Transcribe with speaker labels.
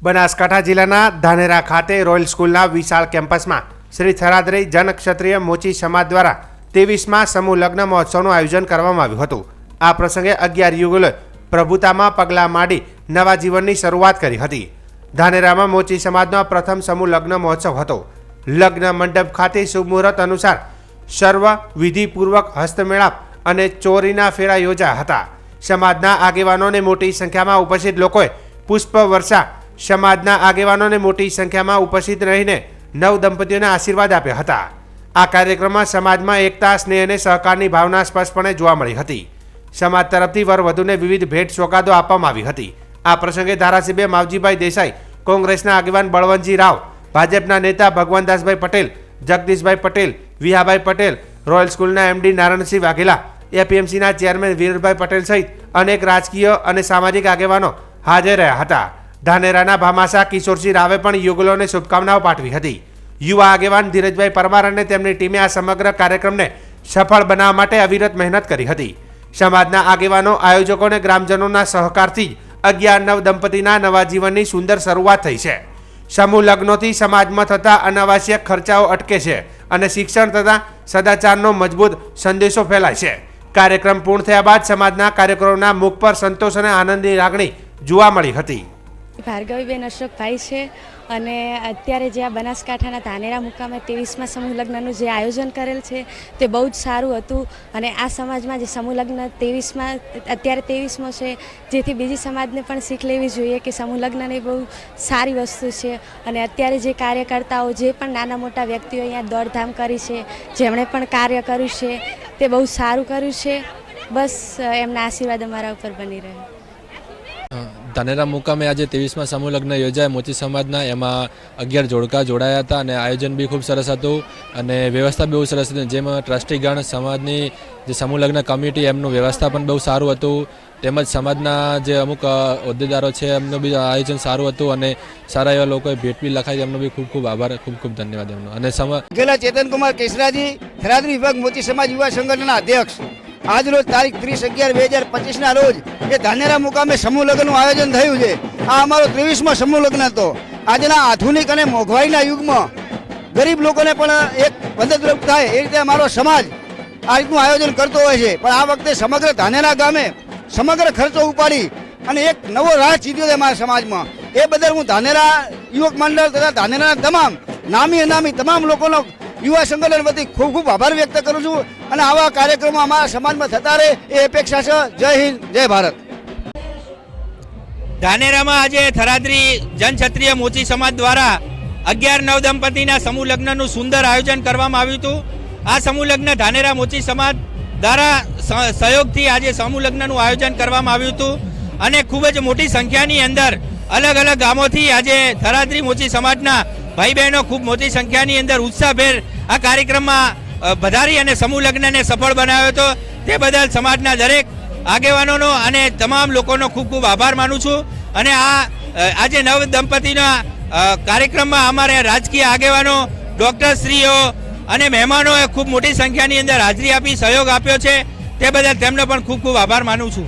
Speaker 1: બનાસકાંઠા જિલ્લાના ધાનેરા ખાતે રોયલ સ્કૂલના વિશાળ કેમ્પસમાં શ્રી થરાદરી જનક્ષત્રિય મોચી સમાજ દ્વારા 23માં સમૂહ લગ્ન મહોત્સવનું આયોજન કરવામાં આવ્યું હતું। આ પ્રસંગે 11 યુગલોએ પ્રભુતામાં પગલાં માંડી નવા જીવનની શરૂઆત કરી હતી। ધાનેરામાં મોચી સમાજનો પ્રથમ સમૂહ લગ્ન મહોત્સવ હતો। લગ્ન મંડપ ખાતે શુભ મુહૂર્ત અનુસાર સર્વ વિધિપૂર્વક હસ્તમેળાપ અને ચોરીના ફેરા યોજાયા હતા। સમાજના આગેવાનોને મોટી સંખ્યામાં ઉપસ્થિત લોકોએ પુષ્પ વર્ષા સમાજના આગેવાનોને મોટી સંખ્યામાં ઉપસ્થિત રહીને નવ દંપતીઓને આશીર્વાદ આપ્યા હતા। આ કાર્યક્રમમાં સમાજમાં એકતા, સ્નેહ અને સહકારની ભાવના સ્પષ્ટપણે જોવા મળી હતી। સમાજ તરફથી વરવધુને વિવિધ ભેટ સોગાદો આપવામાં આવી હતી। આ પ્રસંગે ધારાસભ્ય માવજીભાઈ દેસાઈ, કોંગ્રેસના આગેવાન બળવંતજી રાવ, ભાજપના નેતા ભગવાનદાસભાઈ પટેલ, જગદીશભાઈ પટેલ, વિહાભાઈ પટેલ, રોયલ સ્કૂલના એમડી નારણસિંહ વાઘેલા, એપીએમસીના ચેરમેન વીરભાઈ પટેલ સહિત અનેક રાજકીય અને સામાજિક આગેવાનો હાજર રહ્યા હતા। ધાનેરાના ભામાસા કિશોરસિંહ રાવે પણ યુગલોને શુભકામનાઓ પાઠવી હતી। યુવા આગેવાન ધીરજભાઈ પરમાર અને તેમની ટીમે આ સમગ્ર કાર્યક્રમને સફળ બનાવવા માટે અવિરત મહેનત કરી હતી। સમાજના આગેવાનો, આયોજકો અને ગ્રામજનોના સહકારથી 11 દંપતીના નવા જીવનની સુંદર શરૂઆત થઈ છે। સમૂહ લગ્નોથી સમાજમાં થતા અનાવશ્યક ખર્ચાઓ અટકે છે અને શિક્ષણ તથા સદાચારનો મજબૂત સંદેશો ફેલાય છે। કાર્યક્રમ પૂર્ણ થયા બાદ સમાજના કાર્યકરોના મુખ પર સંતોષ અને આનંદની લાગણી જોવા મળી હતી।
Speaker 2: ભાર્ગવીબેન અશોકભાઈ છે અને અત્યારે જે આ બનાસકાંઠાના ધાનેરા મુકામે 23માં સમૂહ લગ્નનું જે આયોજન કરેલ છે તે બહુ જ સારું હતું અને આ સમાજમાં જે સમૂહ લગ્ન 23માં અત્યારે 23મો છે, જેથી બીજી સમાજને પણ શીખ લેવી જોઈએ કે સમૂહ લગ્ન એ બહુ સારી વસ્તુ છે। અને અત્યારે જે કાર્યકર્તાઓ, જે પણ નાના મોટા વ્યક્તિઓ અહીંયા દોડધામ કરી છે, જેમણે પણ કાર્ય કર્યું છે તે બહુ સારું કર્યું છે। બસ એમના આશીર્વાદ અમારા ઉપર બની રહે।
Speaker 3: ધાનેરા મુકામે આજે 23માં સમૂહ લગ્ન યોજાયા મોચી સમાજના, એમાં 11 જોડકા જોડાયા હતા અને આયોજન બી ખૂબ સરસ હતું અને વ્યવસ્થા બહુ સરસ હતી। જેમાં ટ્રસ્ટીગણ, સમાજની જે સમૂહ લગ્ન કમિટી, એમનું વ્યવસ્થા પણ બહુ સારું હતું। તેમજ સમાજના જે અમુક હોદ્દેદારો છે એમનું બી આયોજન સારું હતું અને સારા એવા લોકોએ ભેટ બી લખાઈ, એમનો બી ખૂબ ખૂબ આભાર, ખૂબ ખૂબ ધન્યવાદ એમનો। અને
Speaker 4: ગેલા ચેતનકુમાર કેસરાજી, થરાદરી વિભાગ મોચી સમાજ યુવા સંગઠનના અધ્યક્ષ, આજ રોજ તારીખ 30/11/2025ના રોજ એ ધાનેરા મુકામે સમૂહ લગ્નનું આયોજન થયું છે। આ અમારો 23મો સમૂહ લગ્ન હતો। આજના આધુનિક અને મોંઘવારીના યુગમાં ગરીબ લોકોને પણ એક મદદરૂપ થાય એ રીતે અમારો સમાજ આ રીતનું આયોજન કરતો હોય છે। પણ આ વખતે સમગ્ર ધાનેરા ગામે સમગ્ર ખર્ચો ઉપાડી અને એક નવો રાહ ચીધ્યો છે અમારા સમાજમાં। એ બદલ હું ધાનેરા યુવક મંડળ તથા ધાનેરાના તમામ નામી અનામી તમામ લોકોનો યુવા સંગઠન વતી ખૂબ ખૂબ આભાર વ્યક્ત કરું છું અને આવા કાર્યક્રમો અમારા સમાજમાં થતા રહે એ અપેક્ષા છે। જય હિન્દ, જય ભારત।
Speaker 5: ધાનેરામાં આજે થરાદરી જનક્ષત્રિય મોચી સમાજ દ્વારા 11 દંપતીના સમૂહ લગ્નનું સુંદર આયોજન કરવામાં આવ્યું હતું। આ સમૂહ લગ્ન ધાનેરા મોચી સમાજ દ્વારા સહયોગથી આજે સમૂહ લગ્નનું આયોજન કરવામાં આવ્યું હતું અને ખૂબ જ મોટી સંખ્યાની અંદર અલગ અલગ ગામોથી આજે થરાદરી મોચી સમાજના ભાઈ બહેનો ખૂબ મોટી સંખ્યાની અંદર ઉત્સાહભેર આ કાર્યક્રમમાં વધારી અને સમૂહ લગ્નને સફળ બનાવ્યો હતો। તે બદલ સમાજના દરેક આગેવાનોનો અને તમામ લોકોનો ખૂબ ખૂબ આભાર માનું છું। અને આજે નવ દંપતીના કાર્યક્રમમાં અમારે રાજકીય આગેવાનો, ડૉક્ટરશ્રીઓ અને મહેમાનોએ ખૂબ મોટી સંખ્યાની અંદર હાજરી આપી સહયોગ આપ્યો છે। તે બદલ તેમનો પણ ખૂબ ખૂબ આભાર માનું છું।